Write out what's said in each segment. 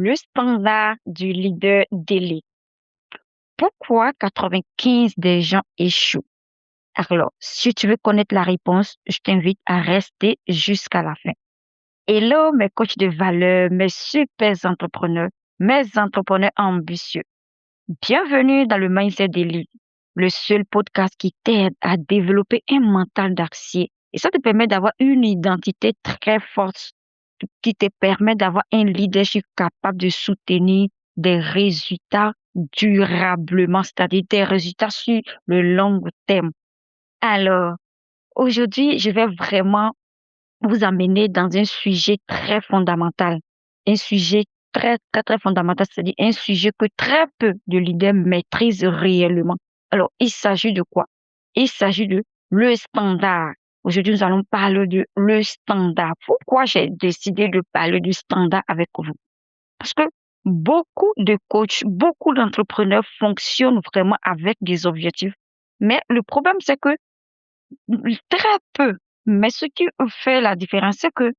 le standard du leader d'élite. Pourquoi 95 des gens échouent? Alors, si tu veux connaître la réponse, je t'invite à rester jusqu'à la fin. Hello, mes coachs de valeur, mes super entrepreneurs ambitieux. Bienvenue dans le Mindset d'élite, le seul podcast qui t'aide à développer un mental d'acier. Et ça te permet d'avoir une identité très forte, qui te permet d'avoir un leadership capable de soutenir des résultats durablement, c'est-à-dire des résultats sur le long terme. Alors, aujourd'hui, je vais vraiment vous amener dans un sujet très fondamental, un sujet très fondamental, c'est-à-dire un sujet que très peu de leaders maîtrisent réellement. Alors, il s'agit de quoi? Il s'agit de le standard. Aujourd'hui, nous allons parler de le standard. Pourquoi j'ai décidé de parler du standard avec vous? Parce que beaucoup de coachs, beaucoup d'entrepreneurs fonctionnent vraiment avec des objectifs. Mais le problème, c'est que très peu. Mais ce qui fait la différence, c'est que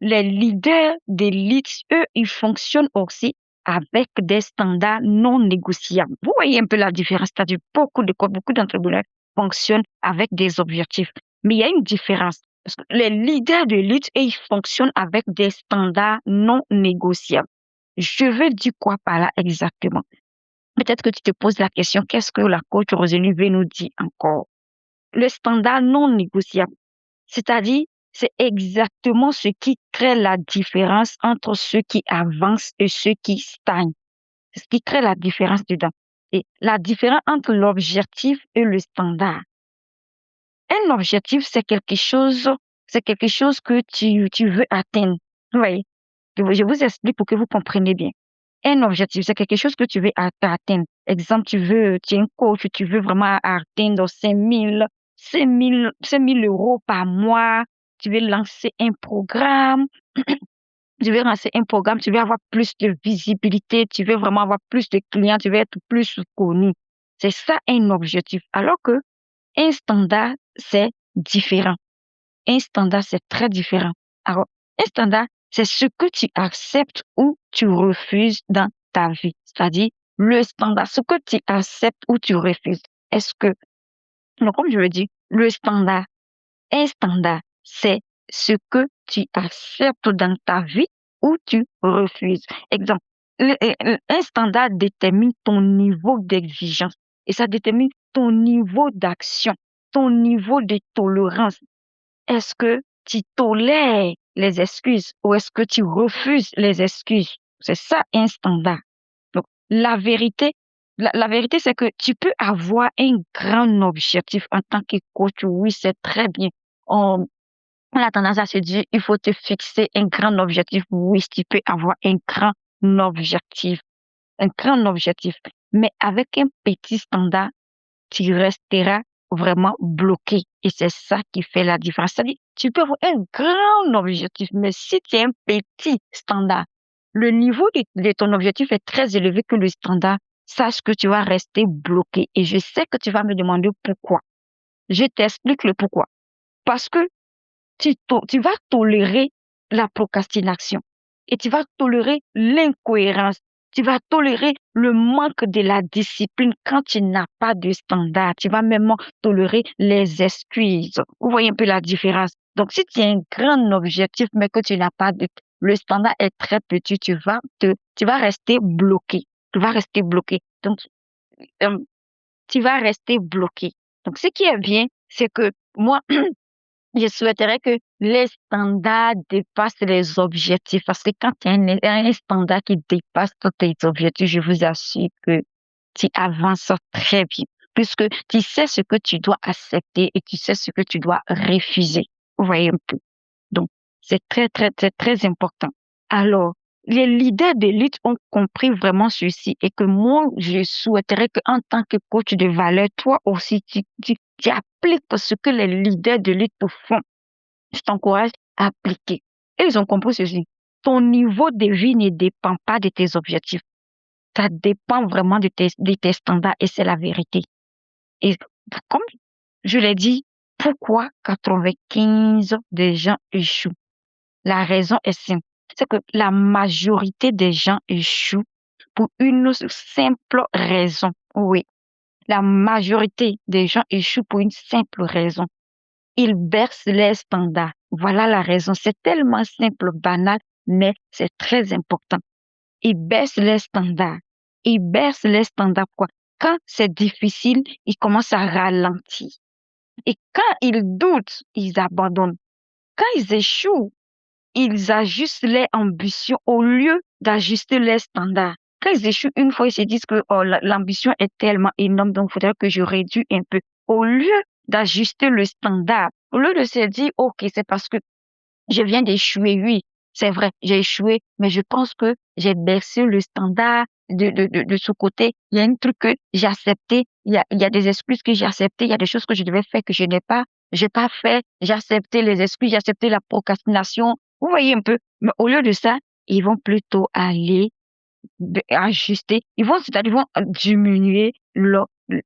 les leaders d'élite, eux, ils fonctionnent aussi avec des standards non négociables. Vous voyez un peu la différence, c'est-à-dire beaucoup d'entrepreneurs fonctionnent avec des objectifs. Mais il y a une différence. Parce que les leaders d'élite, eux, ils fonctionnent avec des standards non négociables. Je veux dire quoi par là exactement? Peut-être que tu te poses la question, qu'est-ce que la coach Rosalie veut nous dire encore? Le standard non négociable. C'est-à-dire, c'est exactement ce qui crée la différence entre ceux qui avancent et ceux qui stagnent. C'est ce qui crée la différence dedans. Et la différence entre l'objectif et le standard. Un objectif, c'est quelque chose que tu veux atteindre. Vous voyez? Je vous explique pour que vous compreniez bien. Un objectif, c'est quelque chose que tu veux atteindre. Exemple, tu es un coach, tu veux vraiment atteindre 5 000 euros par mois. Tu veux lancer un programme. Tu veux lancer un programme, tu veux avoir plus de visibilité, tu veux vraiment avoir plus de clients, tu veux être plus connu. C'est ça un objectif. Alors que un standard, c'est différent. Un standard, c'est très différent. Alors, un standard, c'est ce que tu acceptes ou tu refuses dans ta vie. C'est-à-dire, le standard, ce que tu acceptes ou tu refuses. Est-ce que, donc, comme je le dis, un standard, c'est ce que tu acceptes dans ta vie ou tu refuses. Exemple, un standard détermine ton niveau d'exigence et ça détermine ton niveau d'action, ton niveau de tolérance. Est-ce que tu tolères les excuses ou est-ce que tu refuses les excuses? C'est ça un standard. Donc, la vérité, c'est que tu peux avoir un grand objectif en tant que coach. Oui, c'est très bien. On, on a tendance à se dire, il faut te fixer un grand objectif. Oui, tu peux avoir objectif, un grand objectif. Mais avec un petit standard, tu resteras vraiment bloqué. Et c'est ça qui fait la différence. C'est-à-dire, tu peux avoir un grand objectif, mais si tu as un petit standard, le niveau de ton objectif est très élevé que le standard, sache que tu vas rester bloqué. Et je sais que tu vas me demander pourquoi. Je t'explique le pourquoi. Parce que tu vas tolérer la procrastination et tu vas tolérer l'incohérence. Tu vas tolérer le manque de la discipline quand tu n'as pas de standard. Tu vas même tolérer les excuses. Vous voyez un peu la différence. Donc, si tu as un grand objectif, mais que tu n'as pas de, le standard est très petit, tu vas rester bloqué. Tu vas rester bloqué. Donc, euh, tu vas rester bloqué. Donc, ce qui est bien, c'est que moi, je souhaiterais que les standards dépassent les objectifs parce que quand il y a un standard qui dépasse tous tes objectifs, je vous assure que tu avances très bien puisque tu sais ce que tu dois accepter et tu sais ce que tu dois refuser. Vous voyez un peu. Donc, c'est très important. Alors, les leaders d'élite ont compris vraiment ceci et que moi, je souhaiterais qu'en tant que coach de valeur, toi aussi, tu appliques ce que les leaders d'élite te font. Je t'encourage à appliquer. Et ils ont compris ceci. Ton niveau de vie ne dépend pas de tes objectifs. Ça dépend vraiment de tes standards et c'est la vérité. Et comme je l'ai dit, pourquoi 95 des gens échouent? La raison est simple. C'est que la majorité des gens échouent pour une simple raison. Oui, la majorité des gens échouent pour une simple raison. Ils baissent les standards. Voilà la raison. C'est tellement simple, banal, mais c'est très important. Ils baissent les standards. Ils baissent les standards. Quoi? Quand c'est difficile, ils commencent à ralentir. Et quand ils doutent, ils abandonnent. Quand ils échouent, ils ajustent les ambitions au lieu d'ajuster les standards. Quand ils échouent une fois, ils se disent que oh, l'ambition est tellement énorme, donc il faudrait que je réduise un peu. Au lieu d'ajuster le standard, au lieu de se dire, OK, c'est parce que je viens d'échouer, oui, c'est vrai, j'ai échoué, mais je pense que j'ai baissé le standard de ce côté. Il y a un truc que j'ai accepté, il y a des excuses que j'ai acceptées, il y a des choses que je devais faire que j'ai pas fait, j'ai accepté les excuses, j'ai accepté la procrastination. Vous voyez un peu, mais au lieu de ça, ils vont plutôt aller ajuster, c'est-à-dire, ils vont diminuer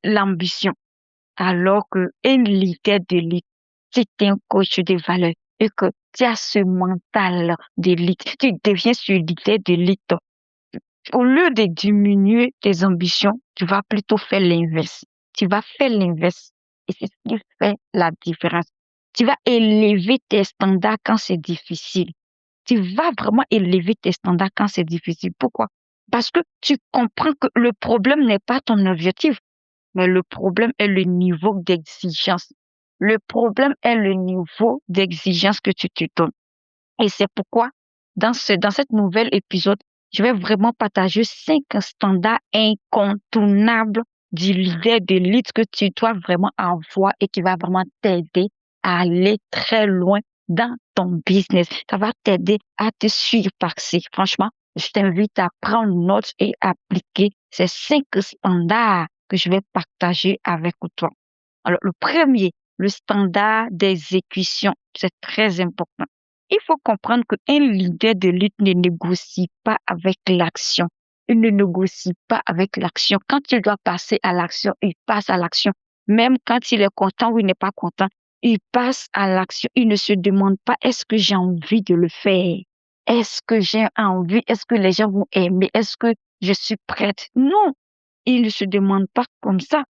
l'ambition. Alors que un leader d'élite, si tu es un coach de valeur et que tu as ce mental d'élite, tu deviens ce leader d'élite. Au lieu de diminuer tes ambitions, tu vas plutôt faire l'inverse. Tu vas faire l'inverse. Et c'est ce qui fait la différence. Tu vas élever tes standards quand c'est difficile. Tu vas vraiment élever tes standards quand c'est difficile. Pourquoi? Parce que tu comprends que le problème n'est pas ton objectif. Mais le problème est le niveau d'exigence. Le problème est le niveau d'exigence que tu te donnes. Et c'est pourquoi, dans cette nouvelle épisode, je vais vraiment partager 5 standards incontournables du leader d'élite que tu dois vraiment avoir et qui va vraiment t'aider à aller très loin dans ton business. Ça va t'aider à te surpasser. Franchement, je t'invite à prendre note et appliquer ces 5 standards que je vais partager avec toi. Alors, le premier, le standard d'exécution, c'est très important. Il faut comprendre qu'un leader de lutte ne négocie pas avec l'action. Il ne négocie pas avec l'action. Quand il doit passer à l'action, il passe à l'action. Même quand il est content ou il n'est pas content, il passe à l'action. Il ne se demande pas est-ce que j'ai envie de le faire? Est-ce que j'ai envie? Est-ce que les gens vont aimer? Est-ce que je suis prête? Non, il ne se demande pas comme ça.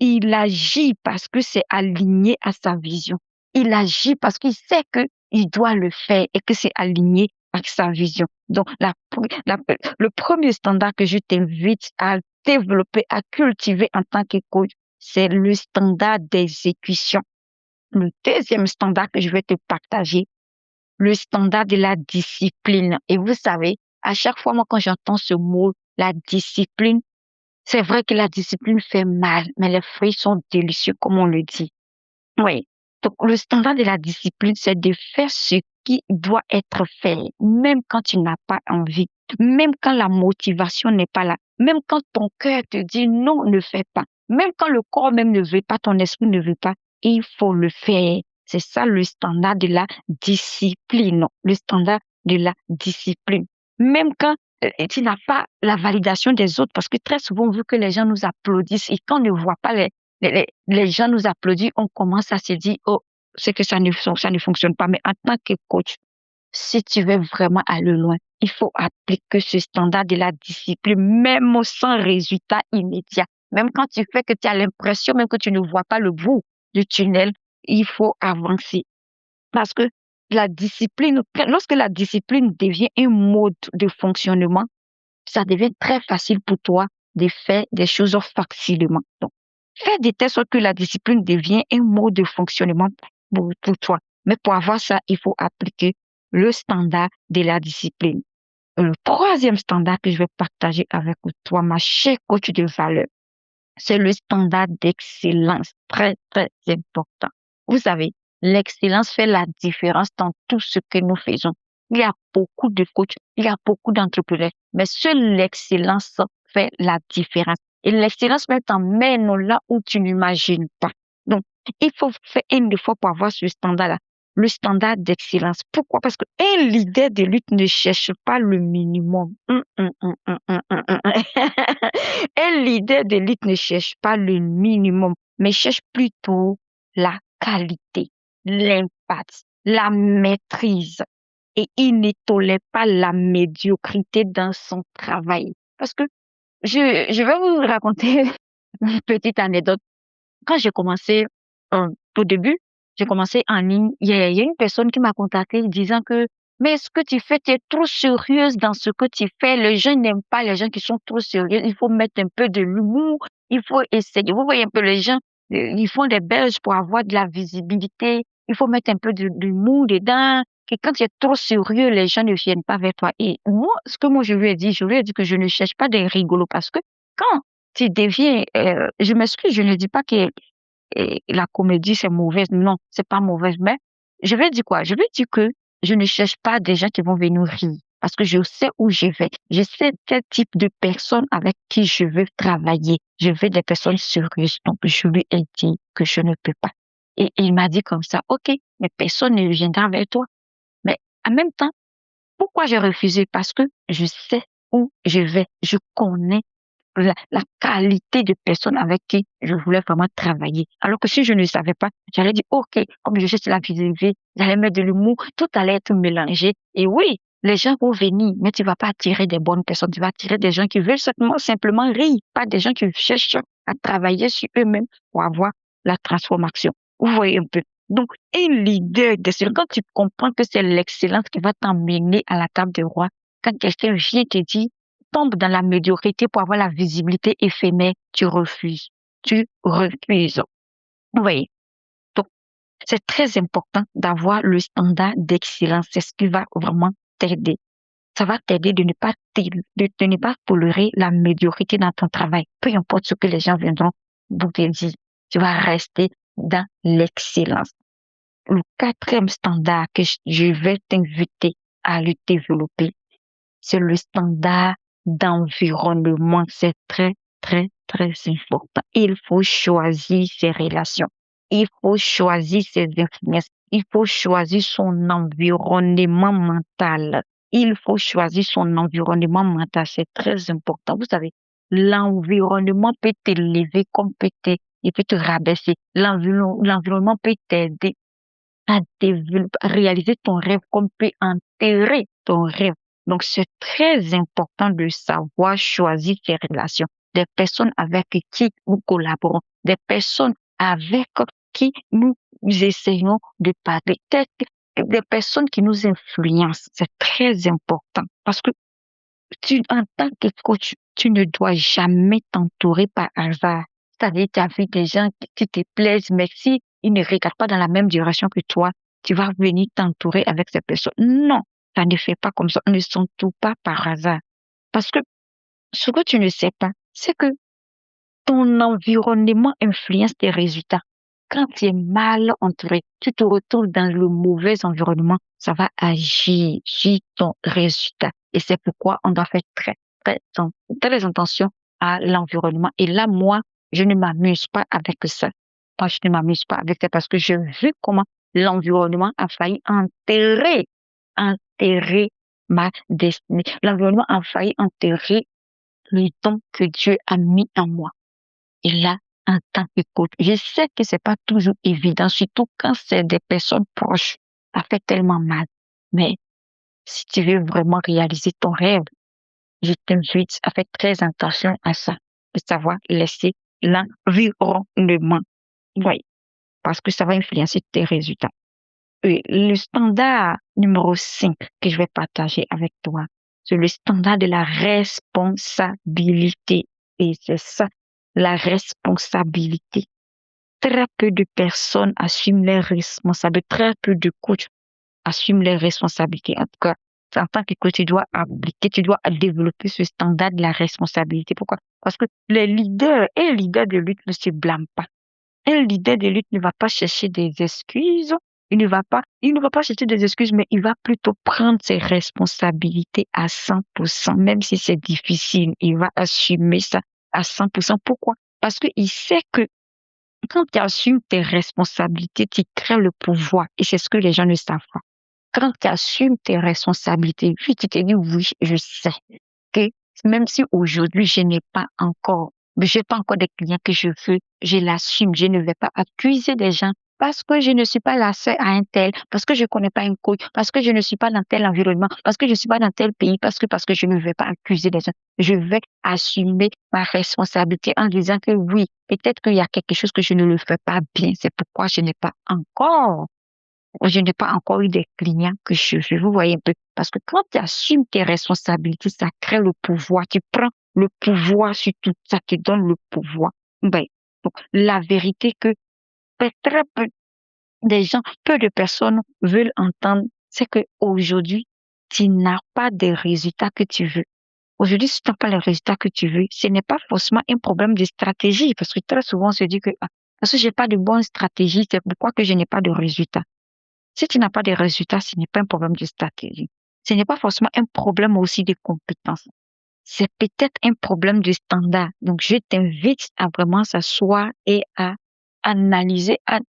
Il agit parce que c'est aligné à sa vision. Il agit parce qu'il sait que il doit le faire et que c'est aligné avec sa vision. Donc, le premier standard que je t'invite à développer, à cultiver en tant que coach, c'est le standard d'exécution. Le deuxième standard que je vais te partager, le standard de la discipline. Et vous savez, à chaque fois, moi, quand j'entends ce mot, la discipline, c'est vrai que la discipline fait mal, mais les fruits sont délicieux, comme on le dit. Oui. Donc, le standard de la discipline, c'est de faire ce qui doit être fait, même quand tu n'as pas envie, même quand la motivation n'est pas là, même quand ton cœur te dit non, ne fais pas, même quand le corps même ne veut pas, ton esprit ne veut pas, il faut le faire. C'est ça le standard de la discipline, le standard de la discipline. Même quand tu n'as pas la validation des autres, parce que très souvent, vu que les gens nous applaudissent et qu'on ne voit pas les gens nous applaudissent, on commence à se dire, oh, c'est que ça ne fonctionne pas. Mais en tant que coach, si tu veux vraiment aller loin, il faut appliquer ce standard de la discipline, même sans résultat immédiat. Même quand tu fais que tu as l'impression, même que tu ne vois pas le bout du tunnel, il faut avancer. Parce que la discipline, lorsque la discipline devient un mode de fonctionnement, ça devient très facile pour toi de faire des choses facilement. Donc, fais de telle sorte que la discipline devient un mode de fonctionnement pour toi. Mais pour avoir ça, il faut appliquer le standard de la discipline. Le troisième standard que je vais partager avec toi, ma chère coach de valeur, c'est le standard d'excellence. Très, très important. Vous savez, l'excellence fait la différence dans tout ce que nous faisons. Il y a beaucoup de coachs, il y a beaucoup d'entrepreneurs, mais seule l'excellence fait la différence. Et l'excellence même t'emmène là où tu n'imagines pas. Donc, il faut faire un effort pour avoir ce standard-là, le standard d'excellence. Pourquoi? Parce qu'un leader de lutte ne cherche pas le minimum. Un leader d'élite ne cherche pas le minimum, mais cherche plutôt la qualité, l'impact, la maîtrise. et il ne tolère pas la médiocrité dans son travail. Parce que je vais vous raconter une petite anecdote. Quand j'ai commencé, au début, j'ai commencé en ligne, il y a une personne qui m'a contactée disant que: «Mais ce que tu fais, tu es trop sérieuse dans ce que tu fais. Les gens n'aiment pas les gens qui sont trop sérieux. Il faut mettre un peu de l'humour, il faut essayer». Vous voyez un peu les gens, ils font des belges pour avoir de la visibilité. Il faut mettre un peu d'humour dedans, que quand tu es trop sérieux, les gens ne viennent pas vers toi. Et moi, ce que moi je lui ai dit que je ne cherche pas des rigolos parce que quand tu deviens, je m'excuse, je ne dis pas que la comédie c'est mauvaise. Non, c'est pas mauvaise. Mais je vais dire quoi? Je vais dire que je ne cherche pas des gens qui vont venir rire parce que je sais où je vais. Je sais quel type de personnes avec qui je veux travailler. Je veux des personnes sérieuses. Donc, je lui ai dit que je ne peux pas. Et il m'a dit comme ça: «OK, mais personne ne viendra vers toi». Mais en même temps, pourquoi j'ai refusé? Parce que je sais où je vais. Je connais la qualité de personnes avec qui je voulais vraiment travailler. Alors que si je ne savais pas, j'allais dire: «OK, comme je cherche la visibilité, j'allais mettre de l'humour, tout allait être mélangé». Et oui, les gens vont venir, mais tu vas pas attirer des bonnes personnes, tu vas attirer des gens qui veulent simplement rire, pas des gens qui cherchent à travailler sur eux-mêmes pour avoir la transformation. Vous voyez un peu? Donc, un leader d'excellence, quand tu comprends que c'est l'excellence qui va t'emmener à la table de roi, quand quelqu'un vient te dire tombe dans la médiocrité pour avoir la visibilité éphémère, tu refuses. Tu refuses. Vous voyez? Donc, c'est très important d'avoir le standard d'excellence. C'est ce qui va vraiment t'aider. Ça va t'aider de ne pas tolérer la médiocrité dans ton travail. Peu importe ce que les gens viendront vous te dire. Tu vas rester dans l'excellence. Le quatrième standard que je vais t'inviter à le développer, c'est le standard d'environnement. C'est très, très, très important. Il faut choisir ses relations. Il faut choisir ses influences. Il faut choisir son environnement mental. Il faut choisir son environnement mental. C'est très important. Vous savez, l'environnement peut t'élever comme il peut te rabaisser. L'environnement peut t'aider à développer, à réaliser ton rêve comme peut enterrer ton rêve. Donc, c'est très important de savoir choisir ses relations, des personnes avec qui nous collaborons, des personnes avec qui nous essayons de parler, des personnes qui nous influencent. C'est très important parce que en tant que coach, tu ne dois jamais t'entourer par hasard. C'est-à-dire, tu as vu des gens qui te plaisent, mais si ils ne regardent pas dans la même direction que toi, tu vas venir t'entourer avec ces personnes. Non, ça ne fait pas comme ça. On ne s'entoure pas par hasard. Parce que ce que tu ne sais pas, c'est que ton environnement influence tes résultats. Quand tu es mal entouré, tu te retrouves dans le mauvais environnement, ça va agir sur ton résultat. Et c'est pourquoi on doit faire très attention à l'environnement. Et là, moi, je ne m'amuse pas avec ça. Moi, je ne m'amuse pas avec ça parce que j'ai vu comment l'environnement a failli enterrer ma destinée. L'environnement a failli enterrer le don que Dieu a mis en moi. Et là, en tant que coach, je sais que c'est pas toujours évident, surtout quand c'est des personnes proches. Ça fait tellement mal. Mais si tu veux vraiment réaliser ton rêve, je t'invite à faire très attention à ça, de savoir laisser l'environnement. Oui, parce que ça va influencer tes résultats. Et le standard numéro 5 que je vais partager avec toi, c'est le standard de la responsabilité. Et c'est ça, la responsabilité. Très peu de personnes assument leurs responsabilités, très peu de coachs assument leurs responsabilités. En tout cas, en tant que coach, tu dois appliquer, tu dois développer ce standard de la responsabilité. Pourquoi? Parce que un leader de lutte ne se blâme pas. Un leader de lutte ne va pas chercher des excuses. Il ne va pas chercher des excuses, mais il va plutôt prendre ses responsabilités à 100%, même si c'est difficile. Il va assumer ça à 100%. Pourquoi? Parce qu'il sait que quand tu assumes tes responsabilités, tu crées le pouvoir. Et c'est ce que les gens ne savent pas. Quand tu assumes tes responsabilités, puis tu te dis, oui, je sais que même si aujourd'hui j'ai pas encore des clients que je veux, je l'assume. Je ne vais pas accuser des gens parce que je ne suis pas la sœur à un tel, parce que je connais pas un coach, parce que je ne suis pas dans tel environnement, parce que je suis pas dans tel pays, parce que je ne vais pas accuser les gens. Je vais assumer ma responsabilité en disant que oui, peut-être qu'il y a quelque chose que je ne le fais pas bien. C'est pourquoi je n'ai pas encore eu des clients que je veux. Vous voyez un peu. Parce que quand tu assumes tes responsabilités, ça crée le pouvoir. Tu prends le pouvoir sur tout. Ça te donne le pouvoir. Ben, donc, la vérité que très peu des gens, peu de personnes veulent entendre, c'est que aujourd'hui, tu n'as pas des résultats que tu veux. Aujourd'hui, si tu n'as pas les résultats que tu veux, ce n'est pas forcément un problème de stratégie, parce que très souvent, on se dit que, ah, parce que j'ai pas de bonne stratégie, c'est pourquoi que je n'ai pas de résultats. Si tu n'as pas de résultats, ce n'est pas un problème de stratégie. Ce n'est pas forcément un problème aussi de compétences. C'est peut-être un problème de standard. Donc, je t'invite à vraiment s'asseoir et à analyser, à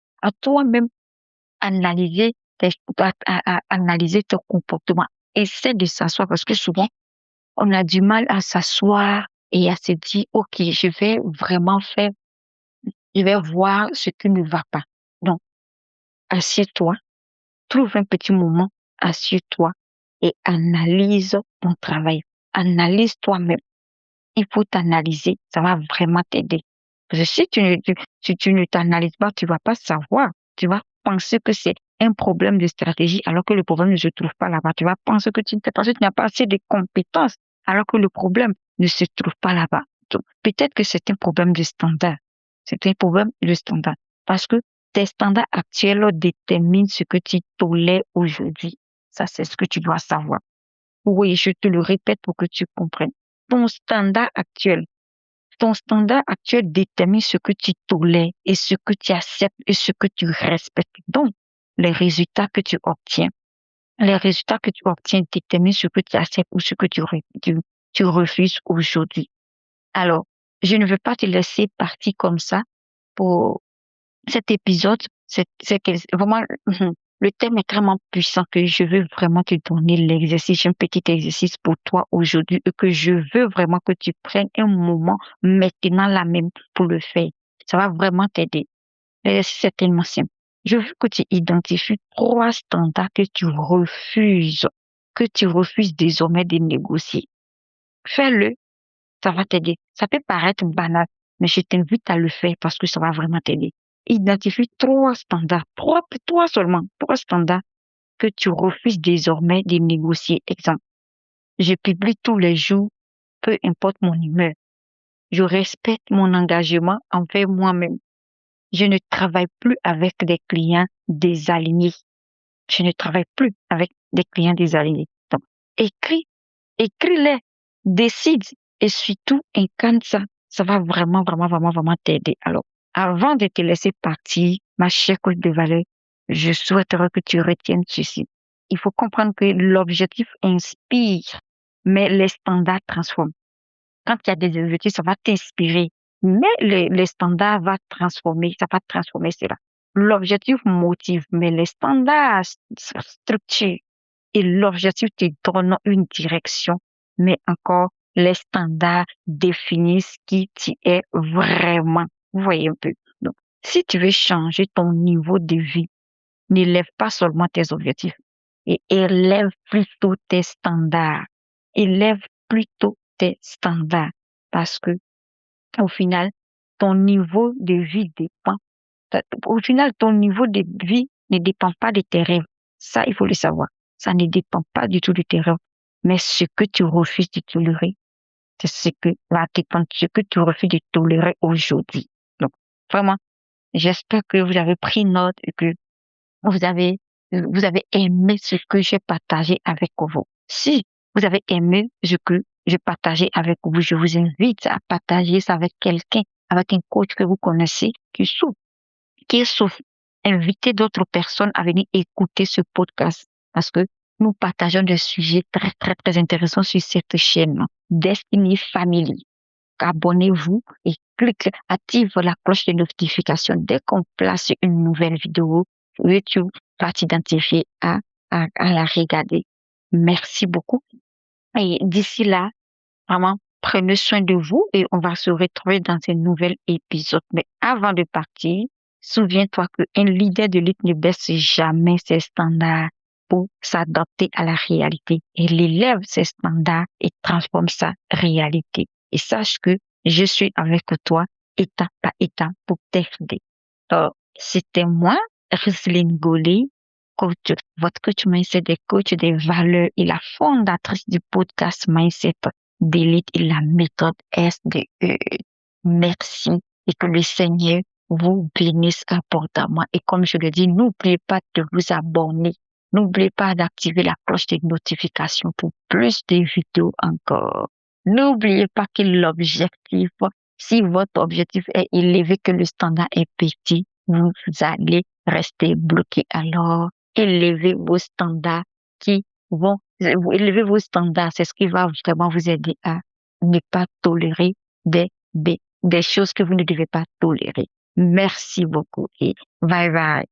toi-même analyser analyser ton comportement. Essaie de s'asseoir parce que souvent, on a du mal à s'asseoir et à se dire, OK, je vais voir ce qui ne va pas. Donc, assieds-toi, trouve un petit moment, assieds-toi et analyse ton travail. Analyse toi-même. Il faut t'analyser. Ça va vraiment t'aider. Parce que si tu ne t'analyses pas, tu vas pas savoir. Tu vas penser que c'est un problème de stratégie alors que le problème ne se trouve pas là-bas. Tu vas penser que tu n'as pas assez de compétences alors que le problème ne se trouve pas là-bas. Donc, peut-être que c'est un problème de standard. C'est un problème de standard. Parce que tes standards actuels déterminent ce que tu tolères aujourd'hui. Ça, c'est ce que tu dois savoir. Oui, je te le répète pour que tu comprennes. Ton standard actuel, ton standard actuel détermine ce que tu tolères et ce que tu acceptes et ce que tu respectes. Donc, les résultats que tu obtiens, les résultats que tu obtiens déterminent ce que tu acceptes ou ce que tu refuses aujourd'hui. Alors, je ne veux pas te laisser partir comme ça pour cet épisode, vraiment, le thème est vraiment puissant que je veux vraiment te donner l'exercice, un petit exercice pour toi aujourd'hui et que je veux vraiment que tu prennes un moment maintenant là même pour le faire. Ça va vraiment t'aider. L'exercice est tellement simple. Je veux que tu identifies 3 standards que tu refuses désormais de négocier. Fais-le, ça va t'aider. Ça peut paraître banal, mais je t'invite à le faire parce que ça va vraiment t'aider. Identifie 3 standards, trois seulement, 3 standards que tu refuses désormais de négocier. Exemple, je publie tous les jours, peu importe mon humeur. Je respecte mon engagement envers moi-même. Je ne travaille plus avec des clients désalignés. Je ne travaille plus avec des clients désalignés. Donc, écris écris-les, décide et surtout incarne ça. Ça va vraiment, vraiment, vraiment, vraiment t'aider. Alors, avant de te laisser partir, ma chère coach de valeur, je souhaiterais que tu retiennes ceci. Il faut comprendre que l'objectif inspire, mais les standards transforment. Quand il y a des objectifs, ça va t'inspirer, mais les standards ça va transformer cela. L'objectif motive, mais les standards structurent. Et l'objectif te donne une direction, mais encore, les standards définissent qui tu es vraiment. Vous voyez un peu. Donc, si tu veux changer ton niveau de vie, n'élève pas seulement tes objectifs, et élève plutôt tes standards. Élève plutôt tes standards. Parce que, au final, ton niveau de vie dépend. Au final, ton niveau de vie ne dépend pas de tes rêves. Ça, il faut le savoir. Ça ne dépend pas du tout de tes rêves. Mais ce que tu refuses de tolérer, c'est ce que va dépendre, ce que tu refuses de tolérer aujourd'hui. Donc, vraiment, j'espère que vous avez pris note et que vous avez, vous avez aimé ce que j'ai partagé avec vous. Si vous avez aimé ce que j'ai partagé avec vous, je vous invite à partager ça avec quelqu'un, avec un coach que vous connaissez qui souffre. Invitez d'autres personnes à venir écouter ce podcast parce que nous partageons des sujets très, très, très intéressants sur cette chaîne, Destiny Family. Abonnez-vous et active la cloche de notification dès qu'on place une nouvelle vidéo. YouTube va t'identifier à la regarder. Merci beaucoup. Et d'ici là, vraiment, prenez soin de vous et on va se retrouver dans un nouvel épisode. Mais avant de partir, Souviens-toi qu'un leader de lutte ne baisse jamais ses standards pour s'adapter à la réalité. Il élève ses standards et transforme sa réalité. Et sache que je suis avec toi étape par étape pour t'aider. C'était moi, Roselyne Goulet, coach, votre coach mindset des coachs des valeurs et la fondatrice du podcast Mindset d'élite et la méthode SDE. Merci et que le Seigneur vous bénisse abondamment. Et comme je le dis, n'oubliez pas de vous abonner. N'oubliez pas d'activer la cloche de notification pour plus de vidéos encore. N'oubliez pas que l'objectif, si votre objectif est élevé, que le standard est petit, vous allez rester bloqué. Alors, élevez vos standards élevez vos standards. C'est ce qui va vraiment vous aider à ne pas tolérer des choses que vous ne devez pas tolérer. Merci beaucoup et bye bye.